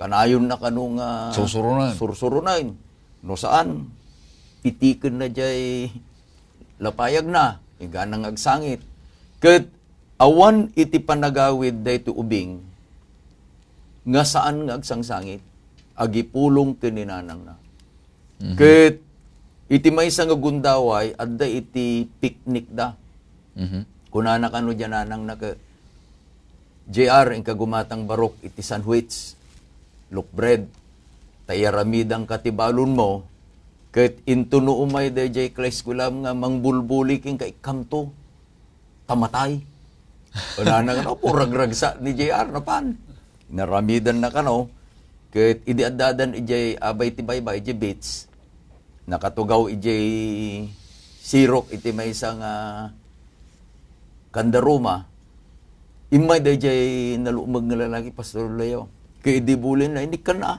kanayon na kanong sursurunan. No saan? Itiken na jay lapayag na, iganang agsangit. Ket awan iti panagawid dayto ubing, nga saan nga agsangsangit, agipulong kininanang na. Ket iti maysa nga gundaway, adda iti picnic da. Kunana kano dyananang naka JR, ang kagumatang barok, iti sandwich, lukbread, tayaramidang katibalon mo, ket intuno umay da jay klaeskulam nga mangbulbuli king kaikamto, tamatay. Kunana kano, puragragsa ni JR na pan. Naramidan na kano, ket idiadadan ijay abay ti baybay, ijay bits, nakatugaw ijay sirok iti may isang kandaruma, imay da jay nalumag nga lalaki, Pastor Leo. Kaya idibulin na, hindi ka na.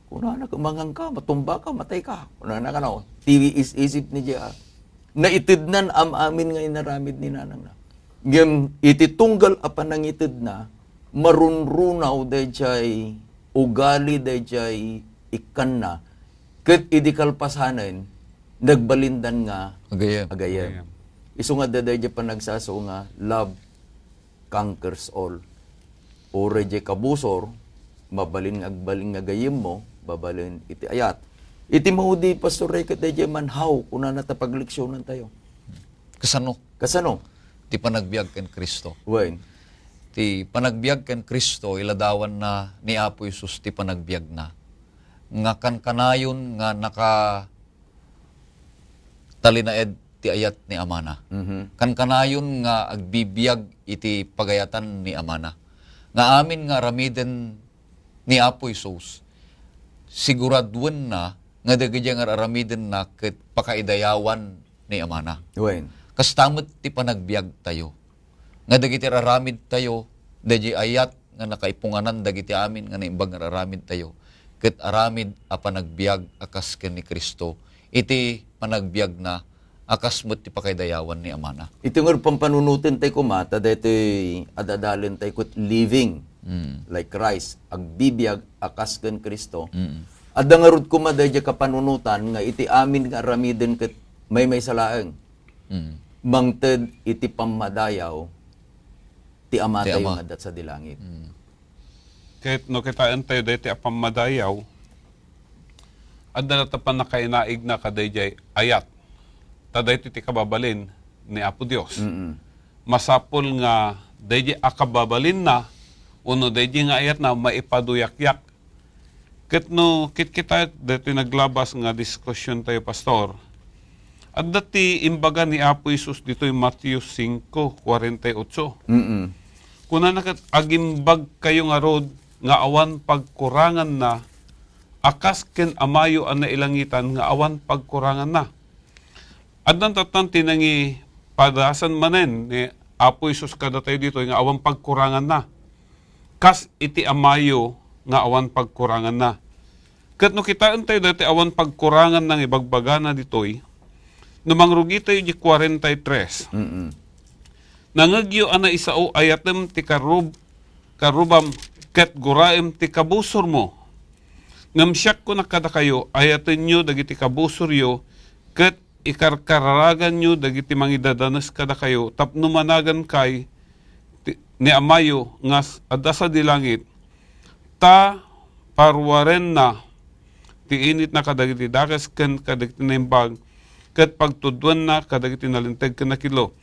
Kunana ka, mangang ka, matumba ka, matay ka. Kunana ka na, TV is isip ni JR. Naitid nan amin nga inaramid ni nanang na. Ngem ititunggal apan nang itid na, marunrunaw dayjay ugali dayjay ikan na. Ket idi kalpasanen, nagbalindan nga agayem. Isu nga dayjay panagsaso nga love conquers all. Ore jay kabusor, mabalin agbalin nga gayem mo, babalin iti ayat. Iti mahudi Pastor Ray ket dayjay manhaw kuna natapagliksyonan tayo. Kasano? Ti panagbiag ken Kristo. Wen. Ti panagbiag ken Kristo iladawan na ni Apo Isus ti panagbiag na. Nga kanayon nga naka talinaed ti ayat ni Amana. Kanayon nga agbibiyag iti pagayatan ni Amana. Nga amin nga ramiden ni Apo Isus siguradwen na nga dagiti nga aramiden na ket pakaidayawan ni Amana. Wen. Kastamot ti panagbiag tayo. Nga dagiti raramid tayo, dagiti ayat nga nakaipunganan dagiti amin nga naimbag nga raramid tayo. Ket aramid a panagbiag akas ken ni Kristo. Iti panagbiag na akas met ti pakaidayawan ni Amana. Iti nga pampanunutin tayo kumata, dito adadalin tayo ket living like Christ, agbibiyag akas ken Kristo. Adda nga rod kumadayja kapanunutan nga iti amin nga aramiden ket may salaeng. Mangted iti pamadayaw ti ama tayo nga dat sa dilangit. Kahit no kitaan tayo dati apang madayaw, adda na tapan na kainaig na kadayjay ayat. Taday ti kababalin ni Apo Dios. Masapol nga dayjay akababalin na, uno dayjay nga ayat na maipaduyak-yak. Kit kita dati naglabas nga diskusyon tayo, Pastor. At dati imbaga ni Apo Isus dito yung Matthew 5:48. Kuna agimbag kayo nga rod nga awan pagkurangan na, akas ken amayo an nailangitan nga awan pagkurangan na. At tatan tinangi padasan manen ni Apo Isus kada tayo dito nga awan pagkurangan na. Kas iti amayo nga awan pagkurangan na. Kat no kitaan tayo dati awan pagkurangan ng ibagbaga na ditoy, numangrugi tayo di 43. Nangagyo ana isao ayatem ti karubam ket guraem ti kabusor mo. Ngam siyak ko nakada kayo, ayaten nyo dagiti kabusor yo, ket ikarkararagan nyo dagiti mangidadanas kada kayo, tapno managan kay ni amayo nga adasa di langit, ta parwaren na ti init na kadagiti dakas ken kadagiti naimbag, ket pagtudwan na kadagiti nalinteg ken nakilo.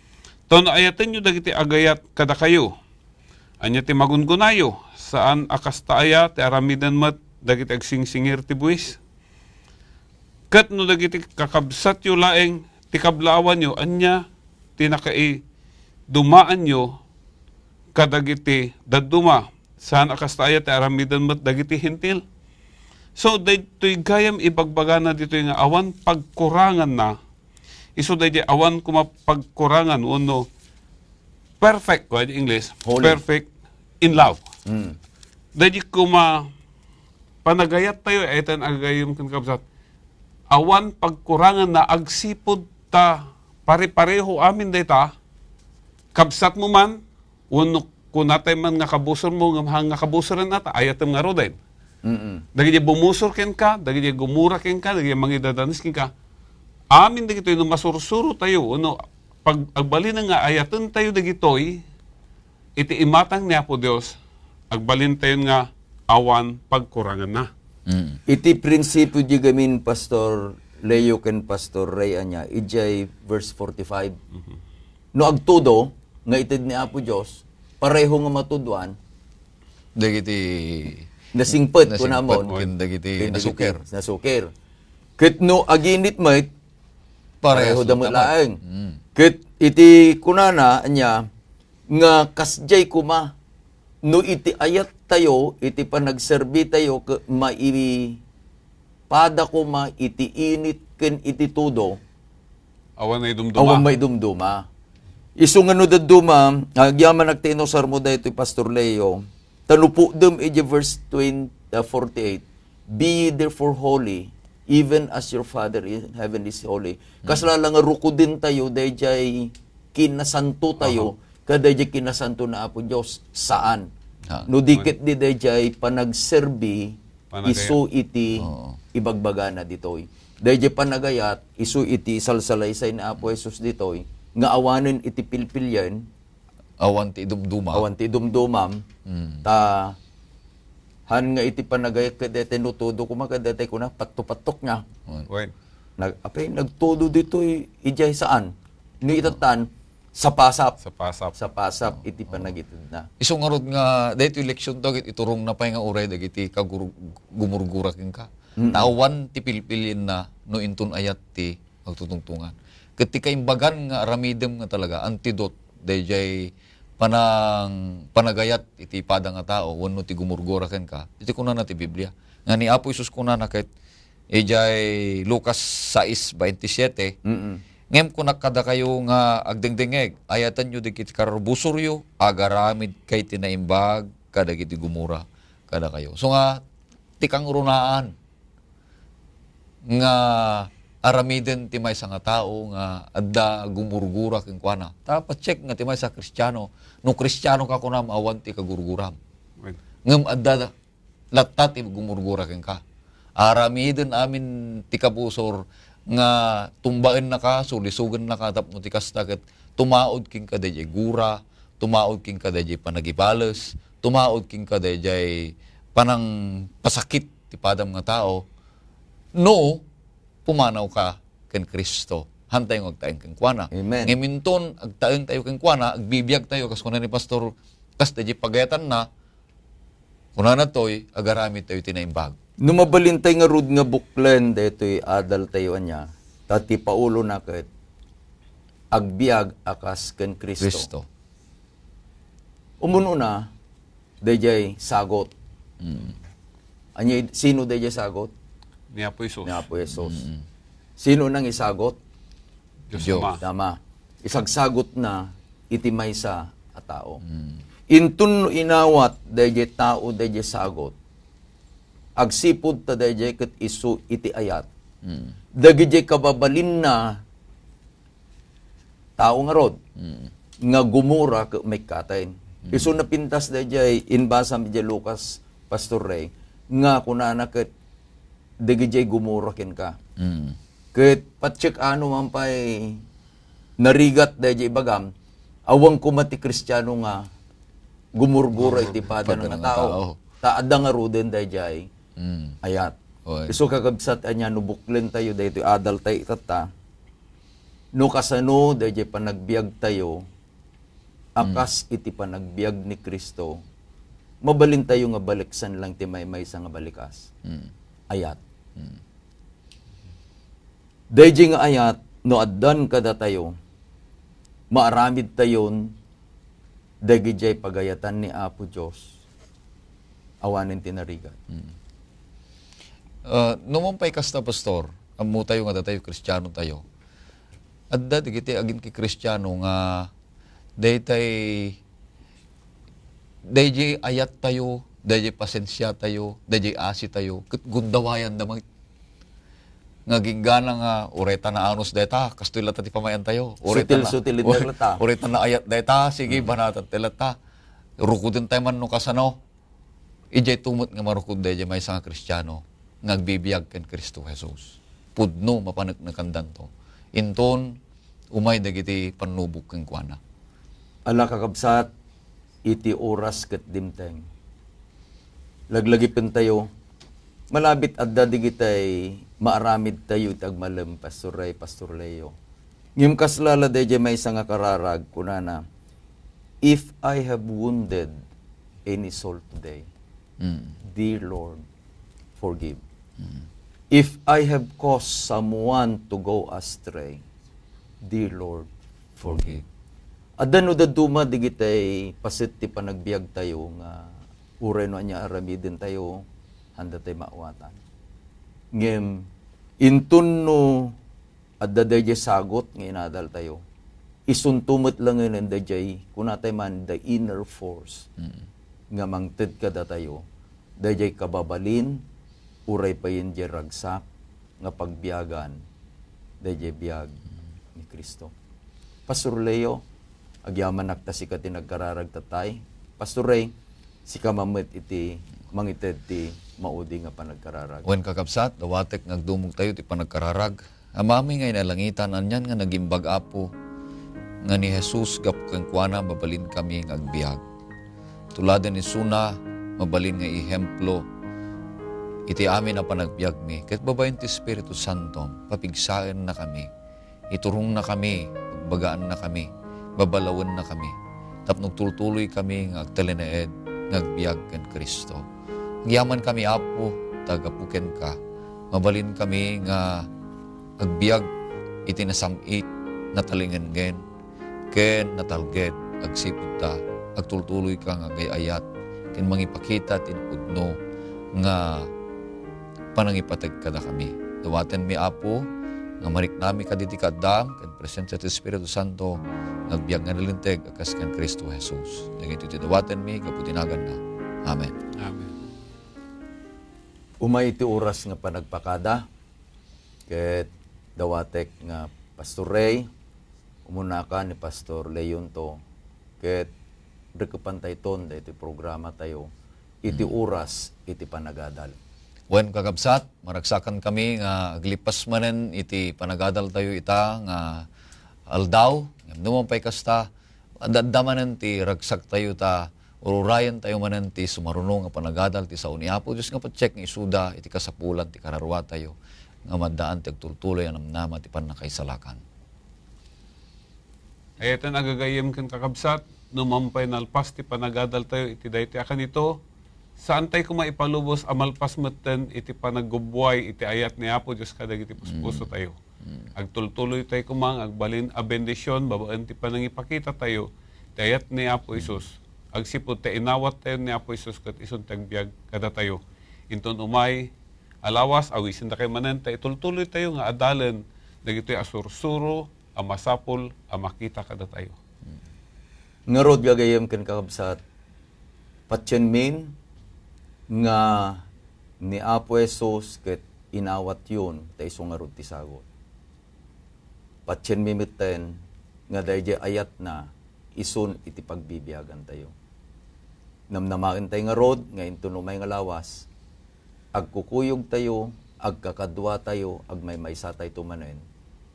Tono ayaten nyo dagiti agayat kada kayo, anya ti magungunayo, saan akasta ti aramidan mat dagiti agsingsingir ti buwis. Ket no dagiti kakabsat yo laeng ti kablawan yo, anya ti nakai dumaan yo kadagiti daduma, saan akasta ti aramidan mat dagiti hintil. So daytoy gayam ibagbagana dito nga awan pagkurangan na, iso daytoy awan kumapagkurangan uno perfect, ko English, Holy. perfect in love. Mm. Daytoy kuma panagayat tayo, etan agayom kan kabsat. Awan pagkurangan na agsipod ta pare-pareho amin dayta. Kabsat mo man, uno kunatay man nga kabusor mo, nga kabusoran nata, ayatem nga rodain. Mm-mm. Dagiti bumusor ken ka, dagiti gumura ken ka, dagiti mangidadanis ken ka. Amin dagito no masursuro tayo, uno pag agbalin nga ayaten tayo dagitoy, iti imatang niya po Dios, agbalin tayo nga awan pagkurangan na. Iti prinsipyo di gamin Pastor Leo ken Pastor Ray anya, ijay verse 45. No agtudo, nga itid ni Apo Diyos, pareho nga matudwan, Dagiti nasingpet ko namon, ken dagiti nasuker. Nasukir. Ket no aginit met, pareho damo laeng. Ket iti kunana anya, nga kasjay kuma, no iti ayat tayo, iti panagserbi tayo, pada kuma, iti init ken iti tudo, Awan na idumduma. awan may dumduma. Isu nga no daduma, agyaman nagtinosar mo dahito Pastor Leo, tanupo dum iti verse 48, be ye therefore holy, even as your Father in heaven is holy. Kaslala nga ruko din tayo, dahil kinasanto tayo, kadayjay kinasanto na Apo Diyos, saan? No dikit di dayjay panagserbi, Panagayat. isu iti ibagbaga na ditoy. Dayjay panagayat, isu iti salsalaysay na Apo Jesus ditoy, nga awanen iti pilpilyan, Awan ti dumduma. awan ti dumdumam, ta han nga iti panagayat kadete no todo kumakadete ko na patok nga. Wait. Nagtodo ditoy ijay saan? No itatan sa pasap. Sa pasap. Sa pasap iti panagitid na. Isong nga rod nga, dahito eleksyon to, iturong na pa nga uray, dagiti gumurgurakin ka. Tawan ti pilpilin na, no intun ayat ti magtutungtungan. Ketika imbagan nga aramidem nga talaga, antidot, dayjay panagayat iti pada nga tao, wano ti gumurgurakin ka, iti kuna na ti Biblia. Nga ni Apo Isus kuna na kahit, ijay Lucas 6:27, ngem kung nakada kayo nga agdengdengeg, ayatan nyo dikit karbusoryo, agaramid kay tinaimbag, kada kiti gumura, kada kayo. So nga, tikang runaan, nga aramiden ti may sa nga tao, nga adda gumurgura king kuana. Dapat check nga ti may sa Kristiyano, no Kristiyano ka kunam awan ti kagurguram. Wait. Ngem adda latat ti gumurgura king ka. Aramiden amin ti kabusor, nga tumbaen na ka, sulisugan na ka, tapos ti kastaket, tumaod king kadayjay gura, tumaod king kadayjay panagibales, tumaod king kadayjay panang pasakit ti padam nga tao, no, pumanaw ka ken Kristo. Hantay ng agtaeng ken kuana. Amen. Ngaminton, agtaeng tayo ken kuana, agbibiyag tayo, kas kuna ni Pastor, kas dayjay pagayatan na, kuna na to'y, agaramit tayo tinaimbag. Numabalintay nga rud nga buklen detoy adal tayo anya, tati paulo na ket agbiag akas ken Kristo. Kristo. Umuno na dayjay sagot. Anya sino dayjay sagot? Ni Apo Isus. Ni Apo Jesus. Sino nang isagot? Diyos Diyos. Ama. Tama. Isagsagot na iti maysa a tao. Intun no inawat dayjay tao dayjay sagot. Agsipod ta dayjay ket isu iti ayat. Dagijay kababalin na tao nga rod. Nga gumura ke may katayin. Iso na pintas dayjay inbasam di Lucas Pastor Ray nga kunana ket dagijay gumurakin ka. Ket patsik ano man pay narigat dayjay bagam awang kumati Kristiyano nga gumurgura iti pada ng tao. Taada nga ruden dayjay ayat. Oy. Iso kakabsat anya no buklen tayo daytoy adal tayo itata. No kasano dayjay panagbiag tayo akas iti panagbiag ni Kristo. Mabalin tayo nga baliksan lang ti may sa nga balikas. Ayat. Dayjay nga ayat no addan kada tayo maaramid tayon dagijay pagayatan ni Apo Dios. Awanin tinarigat. Numumpay kasta, Pastor, amu tayo nga tayo, Kristiyano tayo. Adda, digiti agin ki Kristiyano nga, dayjay ayat tayo, dayjay pasensya tayo, dayjay asi tayo, ket gundawayan damay. Nga ginggana nga, ureta na anos dayta, kastoy lata ti pamayan tayo. Sutil-sutilin na lata. Ureta na ayat dayta, sige, banatan ti lata. Rukudin tayo man no kasano. Ijay tumot nga marukod dayjay may nga Kristiyano. Nagbibiyag ken Kristo Jesus. Pudno mapanagnakandan to. Inton, umay dagiti panubok ken kuana. Ala kakabsat, iti oras ket dimteng. Laglagipin tayo, malabit adda digitay maaramid tayo itagmalem Pastor Ray, Pastor Leo. Ngim kaslala dayjay may nga kararag kunana, if I have wounded any soul today, dear Lord, forgive. If I have caused someone to go astray, dear Lord, forgive. Adano daduma digitay pasit ti panagbiag tayo nga uray no anya aramidin tayo handa tayo maawatan. Ngem intun no adda dayjay sagot nga inadal tayo. Isuntumot lang ngin dayjay kunatay man the inner force nga mangted kada tayo. Dayjay kababalin uray pa yin di ragsak nga pagbiagan dayjay biag ni Kristo. Pastor Leo, agyaman nakta si ka tinagkararag tatay. Pastor Ray, si ka mamit iti mangited ti maudi nga panagkararag. Wen kakabsat, dawatek nagdumog tayo ti panagkararag. Amami ngay nalangitan anyan nga nagimbag apo nga ni Jesus gapkang kuana mabalin kami ng agbiag. Tuladan ni Suna, mabalin nga ihemplo iti amin na panagbiag mi. Ket babayin ti Espiritu Santo, papigsaen na kami. Iturong na kami, pagbagaan na kami, babalawan na kami. Tapno tultuloy kami ng agtalenaed, ngagbiag ken Kristo. Ngyaman kami apo, tagapuken ka. Mabalin kami nga agbiag iti nasamit, natalingengen, ken natalged, agsipud ta, agtultuloy ka nga gayayat, ken mangipakita tinpudno nga panangipatag kada kami. Dawaten mi apo, nga marik nami kaditi kadam, ken presensya ti Espiritu Santo, nagbiag nga nalinteg, akas ken Kristo Jesus. Dagiti ti dawaten mi, kaputinagan na. Amen. Amen. Umay iti oras nga panagpakada, ket dawatek nga Pastor Ray, umuna ka ni Pastor Leon to, ket rekupantay ton da iti programa tayo, iti oras, iti panagadal. Wen kakabsat, maragsakan kami nga aglipas manen iti panagadal tayo ita nga aldaw, naman pa'y kasta, adadamanen ti ragsak tayo ta, ururayan tayo manen ti sumarunong nga panagadal ti sa uniapo, Diyos nga pa-check nga isuda, iti kasapulan, ti kararwa tayo, nga maddaan ti agtultuloy ang namnama ti panakaisalakan. Ayatan agagayem ken kakabsat, numampay nalpas ti panagadal tayo, iti dayti akan ito, saan tayo kumaipalubos amalpas maten iti panaggubway iti ayat ni Apo Diyos kadag iti puspuso tayo. Agtultuloy tayo kumang agbalin a bendisyon babaan ti panangipakita tayo iti ayat ni Apo Isus. Agsipod tayo inawat tayo ni Apo Isus kat isun tagbiag kada tayo. Inton umay alawas awisin na kay manen tayo tultuloy tayo nga adalan dagitoy asursuro amasapol amakita kada tayo. Ngarod gagayem ken kakabsat, patyen min nga ni Apo Jesus ket inawat yun ta iso nga ti sagot. Patyen mimiten nga dayjay ayat na isun iti pagbibiyagan tayo. Namnamain tayo nga rod, ngayon tunumay nga lawas. Agkukuyog tayo, agkakadwa tayo, agmay maysa tayo tumanen.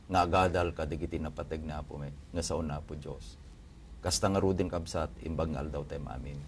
Nga agadal ka, digiti napatag na po may, nga sa una po Diyos. Kasta nga rodin kabsat, imbag nga aldaw tayo maamin.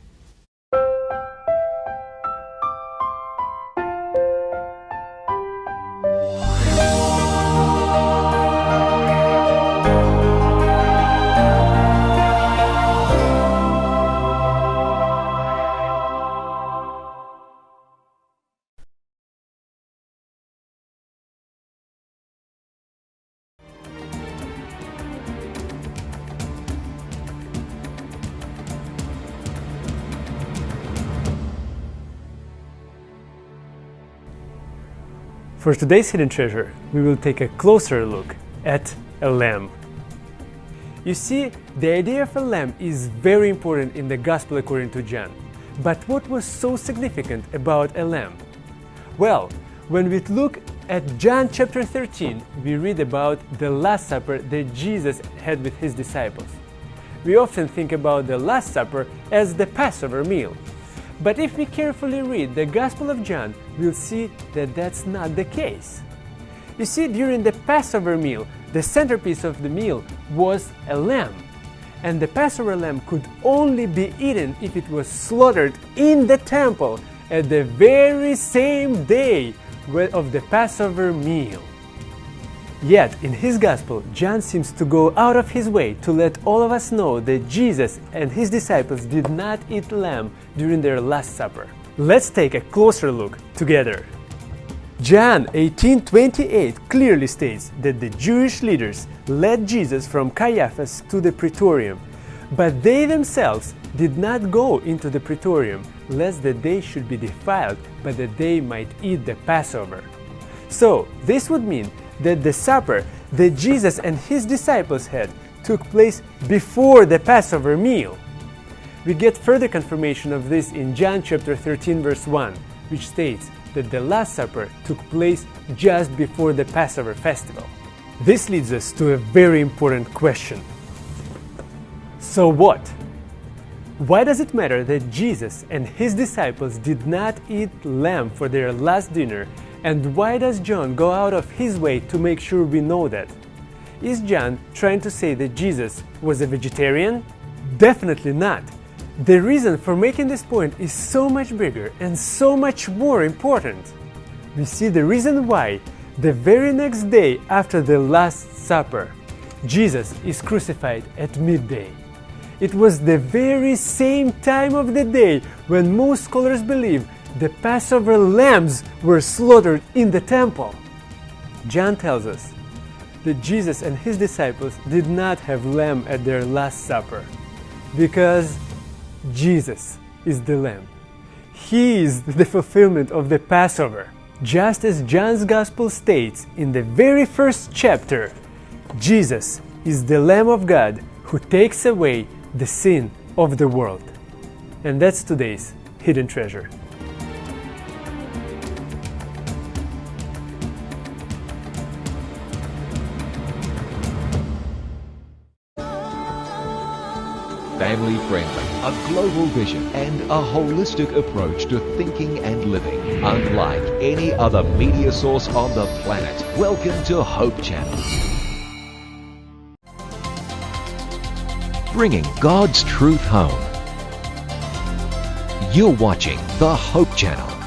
For today's Hidden Treasure, we will take a closer look at a lamb. You see, the idea of a lamb is very important in the Gospel according to John. But what was so significant about a lamb? Well, when we look at John chapter 13, we read about the Last Supper that Jesus had with his disciples. We often think about the Last Supper as the Passover meal. But if we carefully read the Gospel of John, we'll see that that's not the case. You see, during the Passover meal, the centerpiece of the meal was a lamb. And the Passover lamb could only be eaten if it was slaughtered in the temple at the very same day of the Passover meal. Yet, in his Gospel, John seems to go out of his way to let all of us know that Jesus and his disciples did not eat lamb during their Last Supper. Let's take a closer look together. John 18:28 clearly states that the Jewish leaders led Jesus from Caiaphas to the praetorium, but they themselves did not go into the praetorium, lest that they should be defiled, but that they might eat the Passover. So, this would mean that the supper that Jesus and his disciples had took place before the Passover meal. We get further confirmation of this in John chapter 13 verse 1, which states that the Last Supper took place just before the Passover festival. This leads us to a very important question. So what? Why does it matter that Jesus and his disciples did not eat lamb for their last dinner? And why does John go out of his way to make sure we know that? Is John trying to say that Jesus was a vegetarian? Definitely not. The reason for making this point is so much bigger and so much more important. We see the reason why the very next day after the Last Supper, Jesus is crucified at midday. It was the very same time of the day when most scholars believe the Passover lambs were slaughtered in the temple. John tells us that Jesus and his disciples did not have lamb at their Last Supper because Jesus is the lamb. He is the fulfillment of the Passover. Just as John's Gospel states in the very first chapter, Jesus is the Lamb of God who takes away the sin of the world. And that's today's Hidden Treasure. Family friendly, a global vision, and a holistic approach to thinking and living. Unlike any other media source on the planet. Welcome to Hope Channel. Bringing God's truth home. You're watching the Hope Channel.